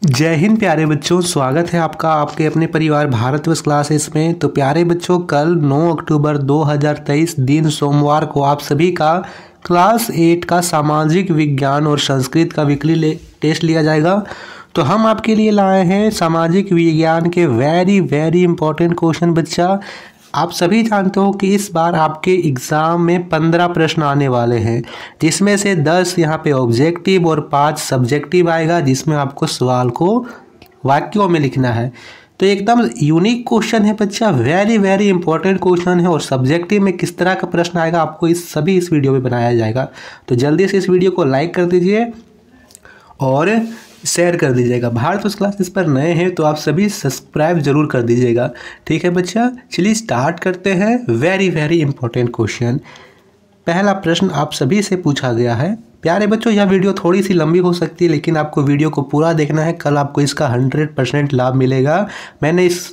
जय हिंद प्यारे बच्चों, स्वागत है आपका आपके अपने परिवार भारतवर्ष क्लासेस में। तो प्यारे बच्चों, कल 9 अक्टूबर 2023 दिन सोमवार को आप सभी का क्लास 8 का सामाजिक विज्ञान और संस्कृत का वीकली टेस्ट लिया जाएगा। तो हम आपके लिए लाए हैं सामाजिक विज्ञान के वेरी इंपॉर्टेंट क्वेश्चन। बच्चा, आप सभी जानते हो कि इस बार आपके एग्ज़ाम में 15 प्रश्न आने वाले हैं, जिसमें से 10 यहाँ पे ऑब्जेक्टिव और 5 सब्जेक्टिव आएगा, जिसमें आपको सवाल को वाक्यों में लिखना है। तो एकदम यूनिक क्वेश्चन है बच्चा, वेरी इंपॉर्टेंट क्वेश्चन है। और सब्जेक्टिव में किस तरह का प्रश्न आएगा आपको इस वीडियो में बनाया जाएगा। तो जल्दी से इस वीडियो को लाइक कर दीजिए और शेयर कर दीजिएगा। भारतवर्ष क्लासेस पर नए हैं तो आप सभी सब्सक्राइब जरूर कर दीजिएगा। ठीक है बच्चा, चलिए स्टार्ट करते हैं। Very important question. पहला प्रश्न आप सभी से पूछा गया है। प्यारे बच्चों, यह वीडियो थोड़ी सी लंबी हो सकती है, लेकिन आपको वीडियो को पूरा देखना है। कल आपको इसका 100% लाभ मिलेगा। मैंने इस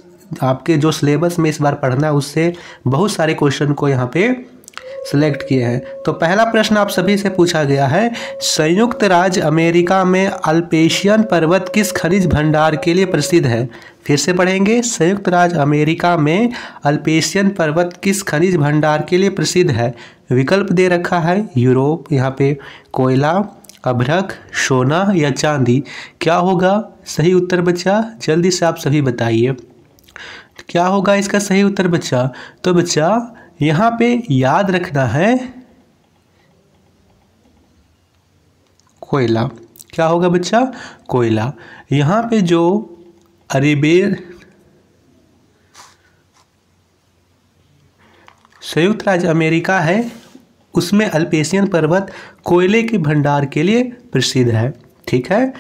आपके जो सिलेबस में इस बार पढ़ना है उससे बहुत सारे क्वेश्चन को यहाँ पे सिलेक्ट किए हैं। तो पहला प्रश्न आप सभी से पूछा गया है, संयुक्त राज्य अमेरिका में अल्पेशियन पर्वत किस खनिज भंडार के लिए प्रसिद्ध है? फिर से पढ़ेंगे। संयुक्त राज्य अमेरिका में अल्पेशियन पर्वत किस खनिज भंडार के लिए प्रसिद्ध है? विकल्प दे रखा है यूरोप, यहाँ पे कोयला, अभ्रक, सोना या चांदी। क्या होगा सही उत्तर बच्चा? जल्दी से आप सभी बताइए क्या होगा इसका सही उत्तर बच्चा। तो बच्चा यहाँ पे याद रखना है कोयला। क्या होगा बच्चा? कोयला। यहाँ पे जो अरेबियन संयुक्त राज्य अमेरिका है उसमें अल्पेशियन पर्वत कोयले के भंडार के लिए प्रसिद्ध है। ठीक है,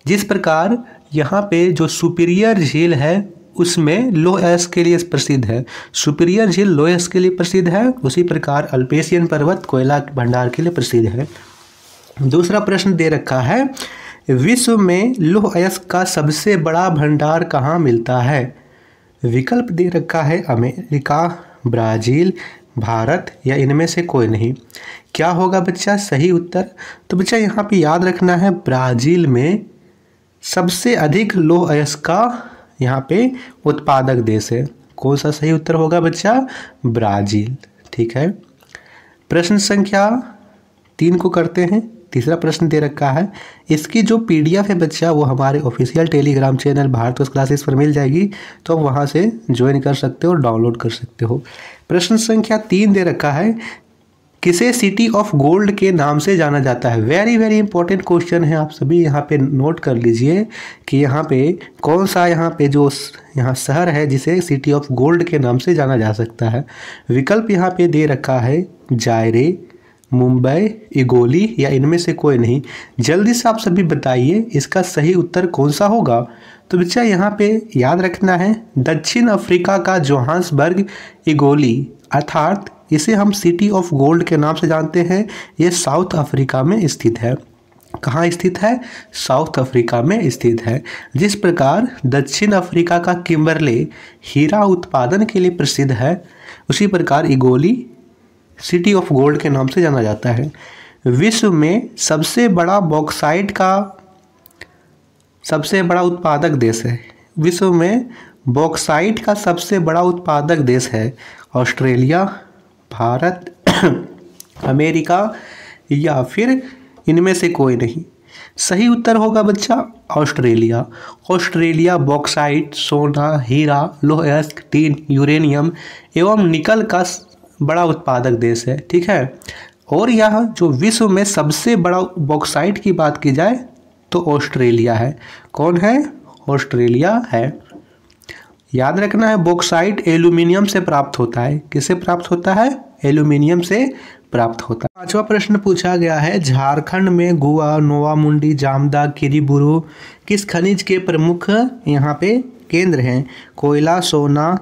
जिस प्रकार यहाँ पे जो सुपीरियर झील है उसमें लौह अयस्क के लिए प्रसिद्ध है, सुपीरियर झील लौह अयस्क के लिए प्रसिद्ध है, उसी प्रकार अल्पेशियन पर्वत कोयला भंडार के लिए प्रसिद्ध है। दूसरा प्रश्न दे रखा है, विश्व में लौह अयस्क का सबसे बड़ा भंडार कहाँ मिलता है? विकल्प दे रखा है अमेरिका, ब्राज़ील, भारत या इनमें से कोई नहीं। क्या होगा बच्चा सही उत्तर? तो बच्चा यहाँ पे याद रखना है ब्राज़ील में सबसे अधिक लौह अयस्क का यहाँ पे उत्पादक देश है। कौन सा सही उत्तर होगा बच्चा? ब्राज़ील। ठीक है, प्रश्न संख्या 3 को करते हैं। तीसरा प्रश्न दे रखा है, इसकी जो PDF है बच्चा वो हमारे official Telegram channel Bharatvarsh classes पर मिल जाएगी, तो आप वहाँ से ज्वाइन कर सकते हो और डाउनलोड कर सकते हो। प्रश्न संख्या 3 दे रखा है, किसे सिटी ऑफ गोल्ड के नाम से जाना जाता है? वेरी इंपॉर्टेंट क्वेश्चन है। आप सभी यहाँ पे नोट कर लीजिए कि यहाँ पे कौन सा यहाँ पे जो यहाँ शहर है जिसे सिटी ऑफ गोल्ड के नाम से जाना जा सकता है। विकल्प यहाँ पे दे रखा है जायरे, मुंबई, इगोली या इनमें से कोई नहीं। जल्दी से आप सभी बताइए इसका सही उत्तर कौन सा होगा। तो बच्चा यहाँ पे याद रखना है दक्षिण अफ्रीका का जोहान्सबर्ग इगोली, अर्थात इसे हम सिटी ऑफ गोल्ड के नाम से जानते हैं। ये साउथ अफ्रीका में स्थित है। कहाँ स्थित है? साउथ अफ्रीका में स्थित है। जिस प्रकार दक्षिण अफ्रीका का किम्बरले हीरा उत्पादन के लिए प्रसिद्ध है, उसी प्रकार इगोली सिटी ऑफ गोल्ड के नाम से जाना जाता है। विश्व में सबसे बड़ा बॉक्साइट का सबसे बड़ा उत्पादक देश है। विश्व में बॉक्साइट का सबसे बड़ा उत्पादक देश है ऑस्ट्रेलिया, भारत, अमेरिका या फिर इनमें से कोई नहीं। सही उत्तर होगा बच्चा ऑस्ट्रेलिया। ऑस्ट्रेलिया बॉक्साइट, सोना, हीरा, लौह अयस्क, टीन, यूरेनियम एवं निकल का बड़ा उत्पादक देश है। ठीक है, और यह जो विश्व में सबसे बड़ा बॉक्साइट की बात की जाए तो ऑस्ट्रेलिया है। कौन है? ऑस्ट्रेलिया है। याद रखना है बॉक्साइट एल्यूमिनियम से प्राप्त होता है। किससे प्राप्त होता है? एल्यूमिनियम से प्राप्त होता है। 5वां प्रश्न पूछा गया है, झारखंड में गुआ, नोवामुंडी, जामदा, किरीबुरू किस खनिज के प्रमुख यहाँ पे केंद्र हैं? कोयला, सोना,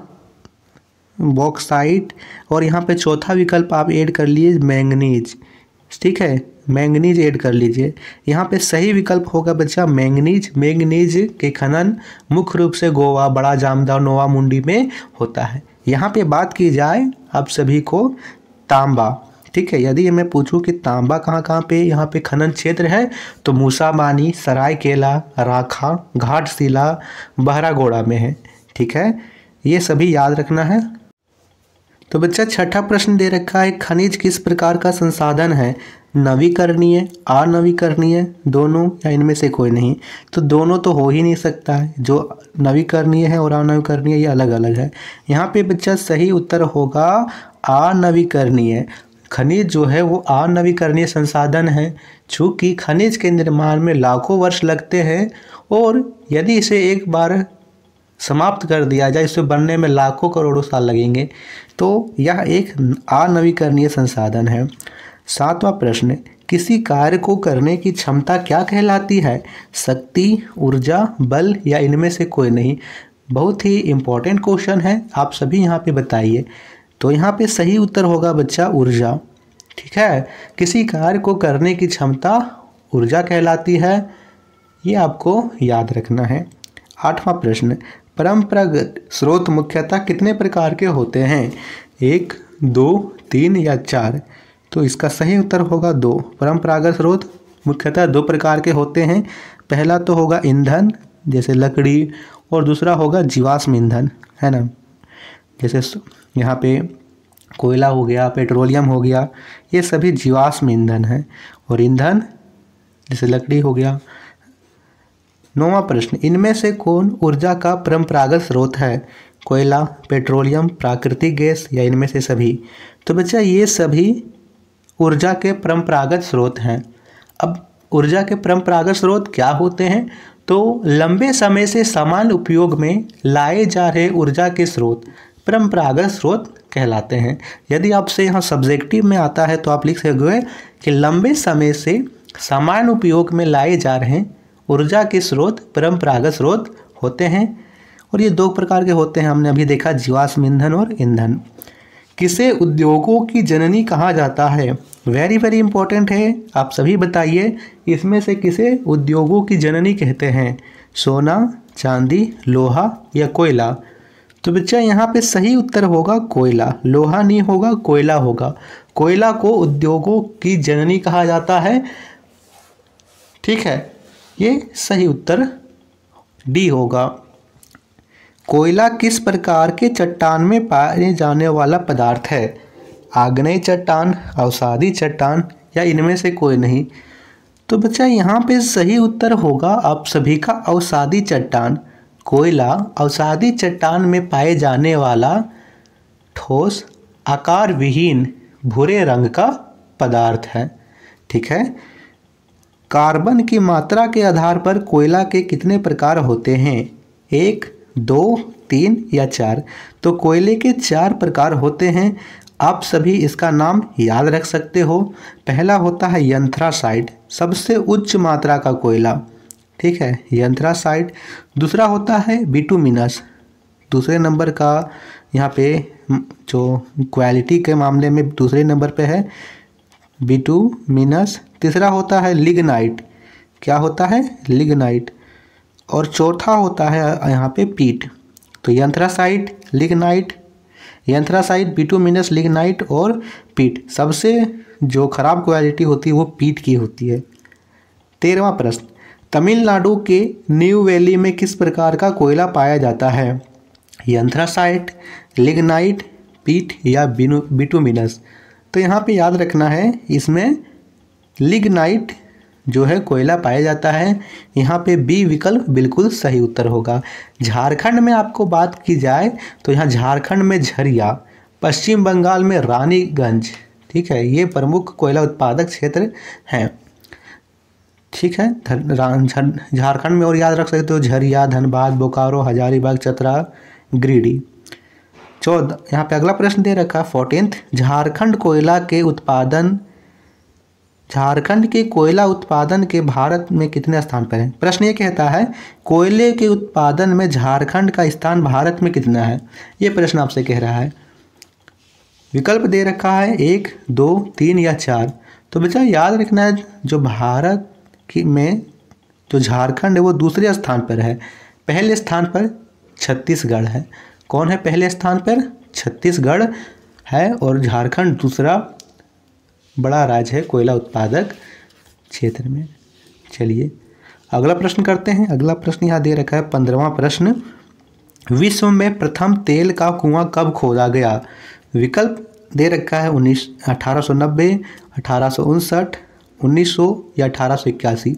बॉक्साइट और यहाँ पे चौथा विकल्प आप ऐड कर लीजिए मैंगनीज। ठीक है, मैंगनीज ऐड कर लीजिए। यहाँ पे सही विकल्प होगा बच्चा मैंगनीज। मैंगनीज के खनन मुख्य रूप से गोवा, बड़ा जामदा, नोवामुंडी में होता है। यहाँ पे बात की जाए आप सभी को तांबा, ठीक है। यदि मैं पूछूं कि तांबा कहाँ कहाँ पे यहाँ पे खनन क्षेत्र है, तो मूसामानी, सरायकेला, राखा, घाटशिला, बहरागोड़ा में है। ठीक है, ये सभी याद रखना है। तो बच्चा छठा प्रश्न दे रखा है, खनिज किस प्रकार का संसाधन है? नवीकरणीय, अनवीकरणीय, दोनों या इनमें से कोई नहीं? तो दोनों तो हो ही नहीं सकता है, जो नवीकरणीय है और अनवीकरणीय ये अलग अलग है। यहाँ पे बच्चा सही उत्तर होगा अनवीकरणीय। खनिज जो है वो अनवीकरणीय संसाधन है, चूँकि खनिज के निर्माण में लाखों वर्ष लगते हैं और यदि इसे एक बार समाप्त कर दिया जाए, इसे बनने में लाखों करोड़ों साल लगेंगे, तो यह एक अनवीकरणीय संसाधन है। सातवां प्रश्न, किसी कार्य को करने की क्षमता क्या कहलाती है? शक्ति, ऊर्जा, बल या इनमें से कोई नहीं? बहुत ही इम्पोर्टेंट क्वेश्चन है, आप सभी यहाँ पे बताइए। तो यहाँ पे सही उत्तर होगा बच्चा ऊर्जा। ठीक है, किसी कार्य को करने की क्षमता ऊर्जा कहलाती है, ये आपको याद रखना है। आठवां प्रश्न, परंपरागत स्रोत मुख्यतः कितने प्रकार के होते हैं? 1, 2, 3 या 4? तो इसका सही उत्तर होगा 2। परंपरागत स्रोत मुख्यतः 2 प्रकार के होते हैं। पहला तो होगा ईंधन, जैसे लकड़ी, और दूसरा होगा जीवाश्म ईंधन, है ना, जैसे यहाँ पे कोयला हो गया, पेट्रोलियम हो गया, ये सभी जीवाश्म ईंधन है। और ईंधन जैसे लकड़ी हो गया। 9वां प्रश्न, इनमें से कौन ऊर्जा का परंपरागत स्रोत है? कोयला, पेट्रोलियम, प्राकृतिक गैस या इनमें से सभी? तो बच्चा ये सभी ऊर्जा के परंपरागत स्रोत हैं। अब ऊर्जा के परंपरागत स्रोत क्या होते हैं? तो लंबे समय से सामान्य उपयोग में लाए जा रहे ऊर्जा के स्रोत परंपरागत स्रोत कहलाते हैं। यदि आपसे यहाँ सब्जेक्टिव में आता है तो आप लिख सकते कि लंबे समय से सामान्य उपयोग में लाए जा रहे ऊर्जा के स्रोत परंपरागत स्रोत होते हैं। और ये 2 प्रकार के होते हैं, हमने अभी देखा, जीवाश्म ईंधन और ईंधन। किसे उद्योगों की जननी कहा जाता है? वेरी वेरी इंपॉर्टेंट है, आप सभी बताइए, इसमें से किसे उद्योगों की जननी कहते हैं? सोना, चांदी, लोहा या कोयला? तो बच्चा यहाँ पे सही उत्तर होगा कोयला। लोहा नहीं होगा, कोयला होगा। कोयला को उद्योगों की जननी कहा जाता है। ठीक है, ये सही उत्तर डी होगा। कोयला किस प्रकार के चट्टान में पाए जाने वाला पदार्थ है? आग्नेय चट्टान, अवसादी चट्टान या इनमें से कोई नहीं? तो बच्चा यहाँ पे सही उत्तर होगा आप सभी का अवसादी चट्टान। कोयला अवसादी चट्टान में पाए जाने वाला ठोस, आकार विहीन, भूरे रंग का पदार्थ है। ठीक है, कार्बन की मात्रा के आधार पर कोयला के कितने प्रकार होते हैं? 1, 2, 3 या 4? तो कोयले के 4 प्रकार होते हैं, आप सभी इसका नाम याद रख सकते हो। पहला होता है एंथ्रासाइट, सबसे उच्च मात्रा का कोयला। ठीक है, एंथ्रासाइट। दूसरा होता है बिटुमिनस, दूसरे नंबर का, यहाँ पे जो क्वालिटी के मामले में दूसरे नंबर पे है बिटुमिनस। तीसरा होता है लिग्नाइट, क्या होता है? लिग्नाइट। और चौथा होता है यहाँ पे पीट। तो anthracite, lignite, anthracite, bituminous, lignite और पीट। सबसे जो खराब क्वालिटी होती है वो पीट की होती है। 13वां प्रश्न, तमिलनाडु के न्यू वैली में किस प्रकार का कोयला पाया जाता है? एंथ्रासाइट, लिग्नाइट, पीट या बिटुमिनस? तो यहाँ पे याद रखना है, इसमें लिग्नाइट जो है कोयला पाया जाता है। यहाँ पे बी विकल्प बिल्कुल सही उत्तर होगा। झारखंड में आपको बात की जाए तो यहाँ झारखंड में झरिया, पश्चिम बंगाल में रानीगंज, ठीक है, ये प्रमुख कोयला उत्पादक क्षेत्र हैं। ठीक है, झारखंड में और याद रख सकते हो झरिया, धनबाद, बोकारो, हजारीबाग, चतरा, गिरिडीह। 14 यहाँ पे अगला प्रश्न दे रखा 14th, झारखंड के कोयला उत्पादन के भारत में कितने स्थान पर है? प्रश्न ये कहता है कोयले के उत्पादन में झारखंड का स्थान भारत में कितना है? ये प्रश्न आपसे कह रहा है। विकल्प दे रखा है 1, 2, 3 या 4। तो बच्चा याद रखना है, जो भारत में जो झारखंड है वो दूसरे स्थान पर है। पहले स्थान पर छत्तीसगढ़ है। कौन है पहले स्थान पर? छत्तीसगढ़ है और झारखंड दूसरा बड़ा राज्य है कोयला उत्पादक क्षेत्र में। चलिए अगला प्रश्न करते हैं। अगला प्रश्न यहाँ दे रखा है 15वां प्रश्न, विश्व में प्रथम तेल का कुआं कब खोदा गया? विकल्प दे रखा है 1890, 1859, 1900 या 1881।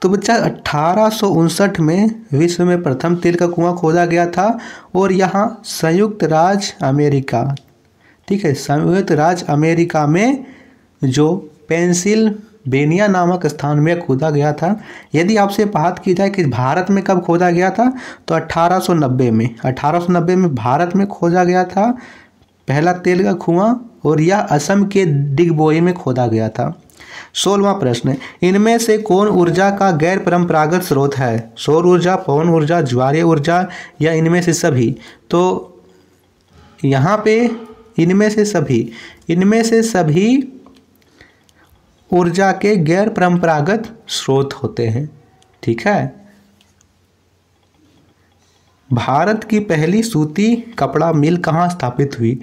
तो बच्चा 1859 में विश्व में प्रथम तेल का कुआं खोदा गया था और यहाँ संयुक्त राज्य अमेरिका, ठीक है, संयुक्त राज्य अमेरिका में जो पेंसिल्वेनिया नामक स्थान में खोदा गया था। यदि आपसे बात की जाए कि भारत में कब खोदा गया था तो 1890 में भारत में खोदा गया था पहला तेल का कुआं और यह असम के डिगबोई में खोदा गया था। 16वां प्रश्न, इनमें से कौन ऊर्जा का गैर परंपरागत स्रोत है? सौर ऊर्जा, पवन ऊर्जा, ज्वारीय ऊर्जा या इनमें से सभी? तो यहाँ पे इनमें से सभी ऊर्जा के गैर परंपरागत स्रोत होते हैं, ठीक है। भारत की पहली सूती कपड़ा मिल कहाँ स्थापित हुई?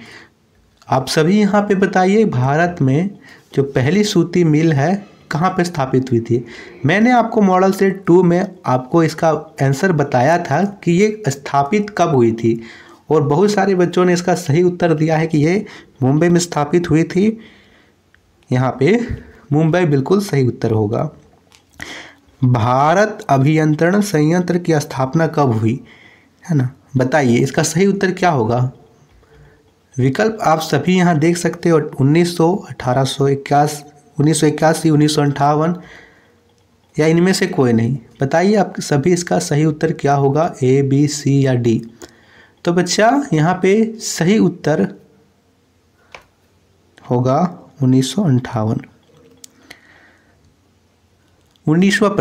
आप सभी यहाँ पे बताइए, भारत में जो पहली सूती मिल है कहाँ पे स्थापित हुई थी? मैंने आपको मॉडल सेट 2 में आपको इसका आंसर बताया था कि ये स्थापित कब हुई थी और बहुत सारे बच्चों ने इसका सही उत्तर दिया है कि ये मुंबई में स्थापित हुई थी। यहाँ पे मुंबई बिल्कुल सही उत्तर होगा। भारत अभियंत्रण संयंत्र की स्थापना कब हुई, है ना? बताइए इसका सही उत्तर क्या होगा? विकल्प आप सभी यहाँ देख सकते हो, 1900, 1881, 1981, 1958 या इनमें से कोई नहीं। बताइए आप सभी इसका सही उत्तर क्या होगा, ए, बी, सी या डी? तो बच्चा यहाँ पे सही उत्तर होगा 1958। 19वां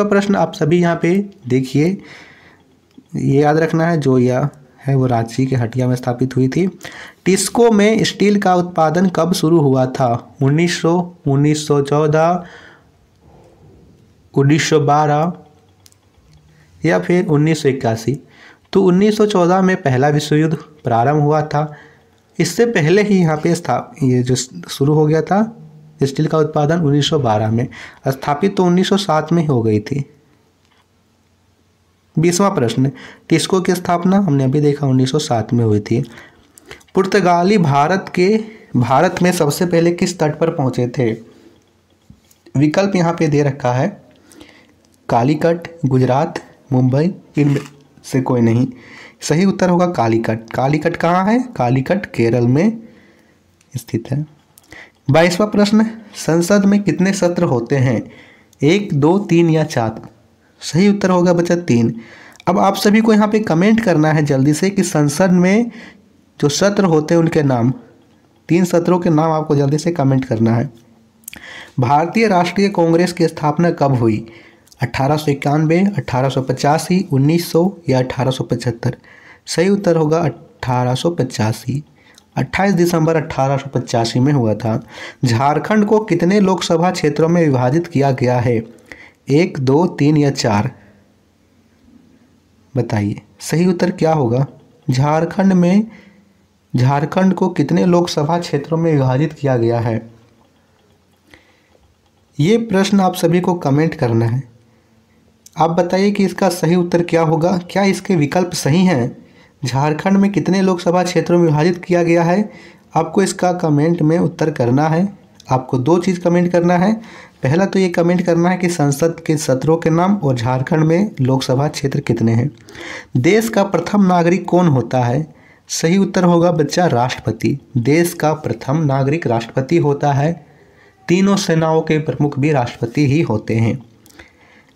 प्रश्न आप सभी यहाँ पे देखिए, ये याद रखना है जो यह है वो रांची के हटिया में स्थापित हुई थी। टिस्को में स्टील का उत्पादन कब शुरू हुआ था? 1900, 1914, 1912 या फिर 1981? तो 1914 में पहला विश्व युद्ध प्रारंभ हुआ था। इससे पहले ही यहाँ पे ये जो शुरू हो गया था स्टील का उत्पादन 1912 में, स्थापित तो 1907 में हो गई थी। 20वां प्रश्न, टिस्को की स्थापना हमने अभी देखा 1907 में हुई थी। पुर्तगाली भारत में सबसे पहले किस तट पर पहुंचे थे? विकल्प यहाँ पे दे रखा है, कालीकट, गुजरात, मुंबई, इनमें से कोई नहीं। सही उत्तर होगा कालीकट। कालीकट कहाँ है? कालीकट केरल में स्थित है। 22वां प्रश्न, संसद में कितने सत्र होते हैं? 1, 2, 3 या 4? सही उत्तर होगा बच्चा 3। अब आप सभी को यहाँ पे कमेंट करना है जल्दी से कि संसद में जो सत्र होते हैं उनके नाम, 3 सत्रों के नाम आपको जल्दी से कमेंट करना है। भारतीय राष्ट्रीय कांग्रेस की स्थापना कब हुई? 1891, 1885, 1900 या 1875? सही उत्तर होगा 1885। 28 दिसंबर 1885 में हुआ था। झारखंड को कितने लोकसभा क्षेत्रों में विभाजित किया गया है? 1, 2, 3 या 4? बताइए सही उत्तर क्या होगा? झारखंड को कितने लोकसभा क्षेत्रों में विभाजित किया गया है? ये प्रश्न आप सभी को कमेंट करना है। आप बताइए कि इसका सही उत्तर क्या होगा? क्या इसके विकल्प सही हैं? झारखंड में कितने लोकसभा क्षेत्रों में विभाजित किया गया है? आपको इसका कमेंट में उत्तर करना है। आपको 2 चीज़ कमेंट करना है। पहला तो ये कमेंट करना है कि संसद के सत्रों के नाम और झारखंड में लोकसभा क्षेत्र कितने हैं। देश का प्रथम नागरिक कौन होता है? सही उत्तर होगा बच्चा राष्ट्रपति। देश का प्रथम नागरिक राष्ट्रपति होता है। तीनों सेनाओं के प्रमुख भी राष्ट्रपति ही होते हैं।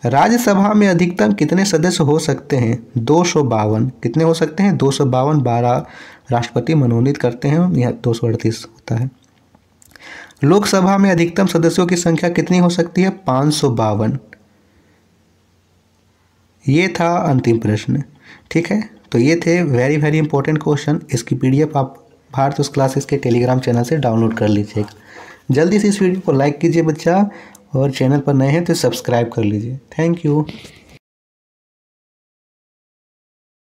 राज्यसभा में अधिकतम कितने सदस्य हो सकते हैं? 252। कितने हो सकते हैं? 252। 12 राष्ट्रपति मनोनीत करते हैं, यह 238 होता है। लोकसभा में अधिकतम सदस्यों की संख्या कितनी हो सकती है? 552। ये था अंतिम प्रश्न। ठीक है, तो ये थे वेरी इंपॉर्टेंट क्वेश्चन। इसकी PDF आप भारत क्लासेस के टेलीग्राम चैनल से डाउनलोड कर लीजिएगा। जल्दी से इस वीडियो को लाइक कीजिए बच्चा, और चैनल पर नए हैं तो सब्सक्राइब कर लीजिए। Thank you.